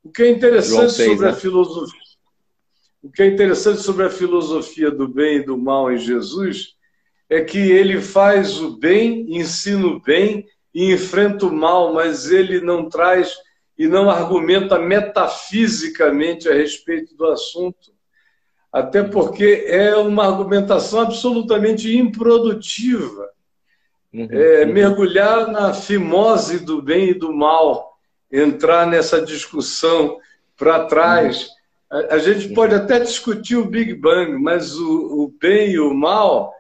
O que é João interessante 6, sobre né? a filosofia, o que é interessante sobre a filosofia do bem e do mal em Jesus é que ele faz o bem, ensina o bem e enfrenta o mal, mas ele não traz e não argumenta metafisicamente a respeito do assunto, até porque é uma argumentação absolutamente improdutiva. Mergulhar na fimose do bem e do mal, entrar nessa discussão para trás. A gente pode até discutir o Big Bang, mas o bem e o mal,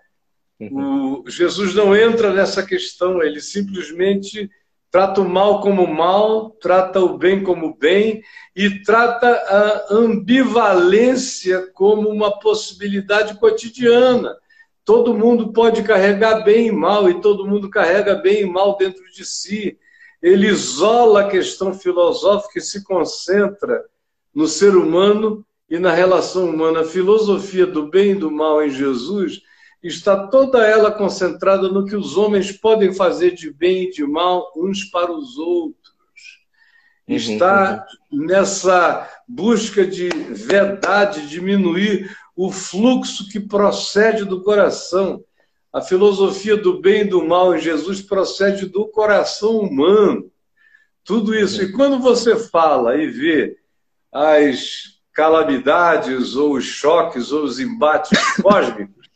Jesus não entra nessa questão, ele simplesmente trata o mal como mal, trata o bem como bem e trata a ambivalência como uma possibilidade cotidiana. Todo mundo pode carregar bem e mal, e todo mundo carrega bem e mal dentro de si. Ele isola a questão filosófica e se concentra no ser humano e na relação humana. A filosofia do bem e do mal em Jesus está toda ela concentrada no que os homens podem fazer de bem e de mal uns para os outros. Está nessa busca de verdade, diminuir o fluxo que procede do coração. A filosofia do bem e do mal em Jesus procede do coração humano. Tudo isso. E quando você fala e vê as calamidades, ou os choques, ou os embates cósmicos,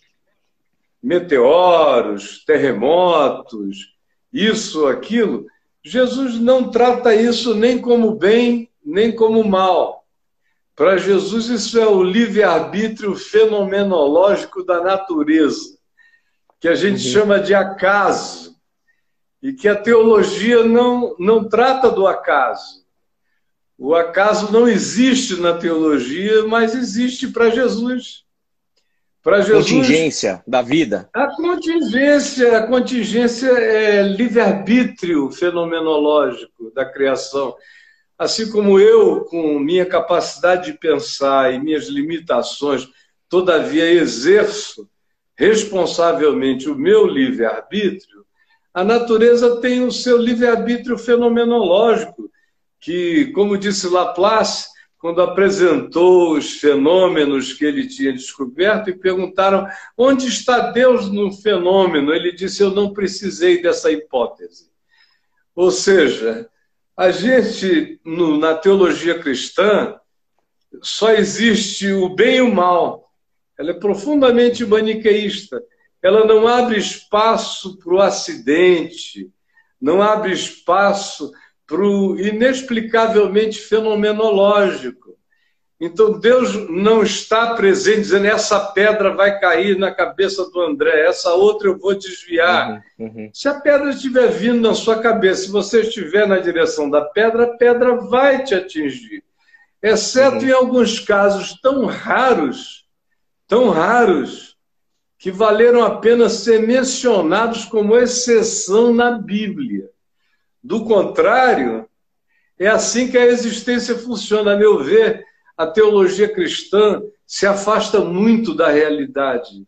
meteoros, terremotos, isso, aquilo, Jesus não trata isso nem como bem, nem como mal. Para Jesus, isso é o livre-arbítrio fenomenológico da natureza, que a gente chama de acaso, e que a teologia não trata do acaso. O acaso não existe na teologia, mas existe para Jesus. Para Jesus, contingência da vida. A contingência é livre-arbítrio fenomenológico da criação. Assim como eu, com minha capacidade de pensar e minhas limitações, todavia exerço responsavelmente o meu livre-arbítrio, a natureza tem o seu livre-arbítrio fenomenológico, que, como disse Laplace, quando apresentou os fenômenos que ele tinha descoberto e perguntaram onde está Deus no fenômeno, ele disse, eu não precisei dessa hipótese. Ou seja, a gente, na teologia cristã, só existe o bem e o mal. Ela é profundamente maniqueísta. Ela não abre espaço para o acidente, não abre espaço para o inexplicavelmente fenomenológico. Então, Deus não está presente dizendo essa pedra vai cair na cabeça do André, essa outra eu vou desviar. Se a pedra estiver vindo na sua cabeça, se você estiver na direção da pedra, a pedra vai te atingir. Exceto em alguns casos tão raros, que valeram a pena ser mencionados como exceção na Bíblia. Do contrário, é assim que a existência funciona. A meu ver, a teologia cristã se afasta muito da realidade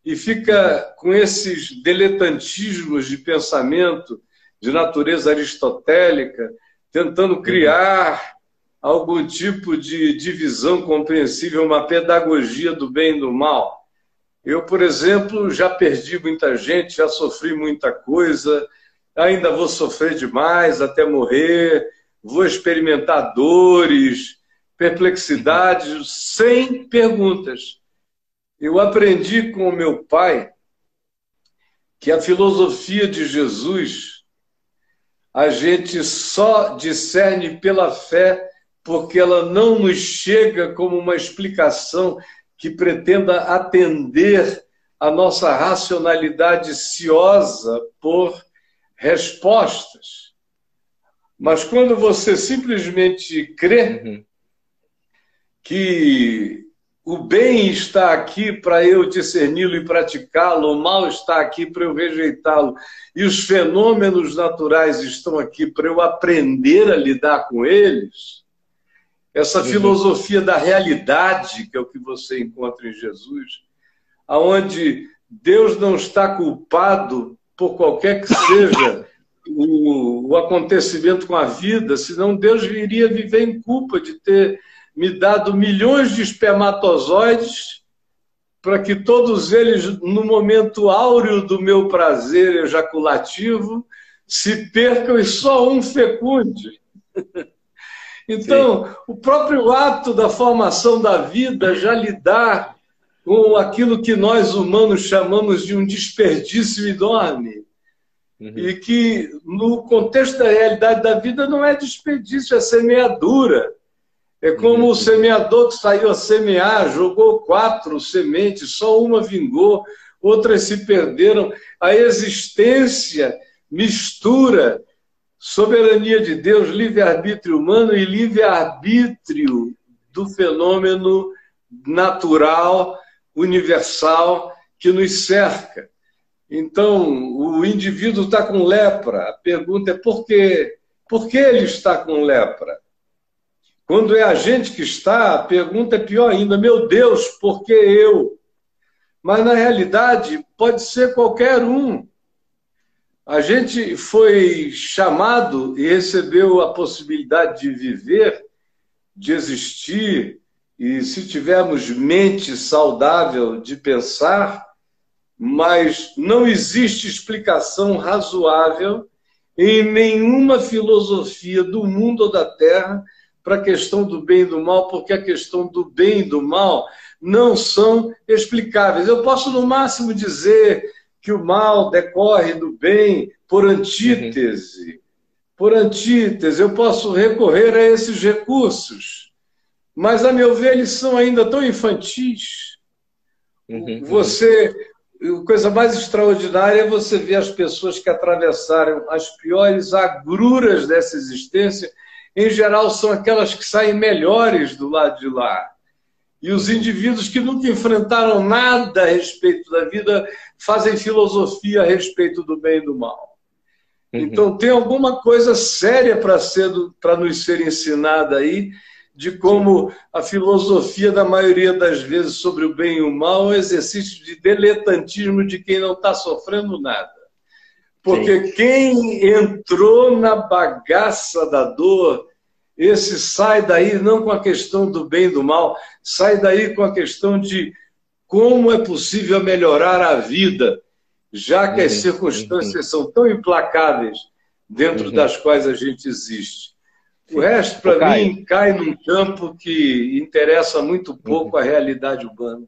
e fica com esses diletantismos de pensamento de natureza aristotélica, tentando criar algum tipo de divisão compreensível, uma pedagogia do bem e do mal. Eu, por exemplo, já perdi muita gente, já sofri muita coisa, ainda vou sofrer demais até morrer, vou experimentar dores, perplexidades, sem perguntas. Eu aprendi com o meu pai que a filosofia de Jesus a gente só discerne pela fé porque ela não nos chega como uma explicação que pretenda atender a nossa racionalidade ciosa por respostas. Mas quando você simplesmente crê que o bem está aqui para eu discerni-lo e praticá-lo, o mal está aqui para eu rejeitá-lo, e os fenômenos naturais estão aqui para eu aprender a lidar com eles, essa filosofia da realidade, que é o que você encontra em Jesus, aonde Deus não está culpado por qualquer que seja o acontecimento com a vida, senão Deus iria viver em culpa de ter me dado milhões de espermatozoides para que todos eles, no momento áureo do meu prazer ejaculativo, se percam e só um fecunde. Então, o próprio ato da formação da vida já lidar com aquilo que nós humanos chamamos de um desperdício enorme. E que, no contexto da realidade da vida, não é desperdício, é semeadura. É como o semeador que saiu a semear, jogou 4 sementes, só uma vingou, outras se perderam. A existência mistura soberania de Deus, livre-arbítrio humano e livre-arbítrio do fenômeno natural, universal, que nos cerca. Então, o indivíduo está com lepra. A pergunta é por quê? Por que ele está com lepra? Quando é a gente que está, a pergunta é pior ainda. Meu Deus, por que eu? Mas, na realidade, pode ser qualquer um. A gente foi chamado e recebeu a possibilidade de viver, de existir, e se tivermos mente saudável de pensar, mas não existe explicação razoável em nenhuma filosofia do mundo ou da Terra para a questão do bem e do mal, porque a questão do bem e do mal não são explicáveis. Eu posso, no máximo, dizer que o mal decorre do bem por antítese. Por antítese, eu posso recorrer a esses recursos, mas, a meu ver, eles são ainda tão infantis. A coisa mais extraordinária é você ver as pessoas que atravessaram as piores agruras dessa existência. Em geral, são aquelas que saem melhores do lado de lá. E os indivíduos que nunca enfrentaram nada a respeito da vida fazem filosofia a respeito do bem e do mal. Então, tem alguma coisa séria para nos ser ensinada aí, de como a filosofia, da maioria das vezes, sobre o bem e o mal, é um exercício de diletantismo de quem não está sofrendo nada. Porque quem entrou na bagaça da dor, esse sai daí não com a questão do bem e do mal, sai daí com a questão de como é possível melhorar a vida, já que as circunstâncias são tão implacáveis dentro das quais a gente existe. O resto, para mim, cai num campo que interessa muito pouco a realidade humana.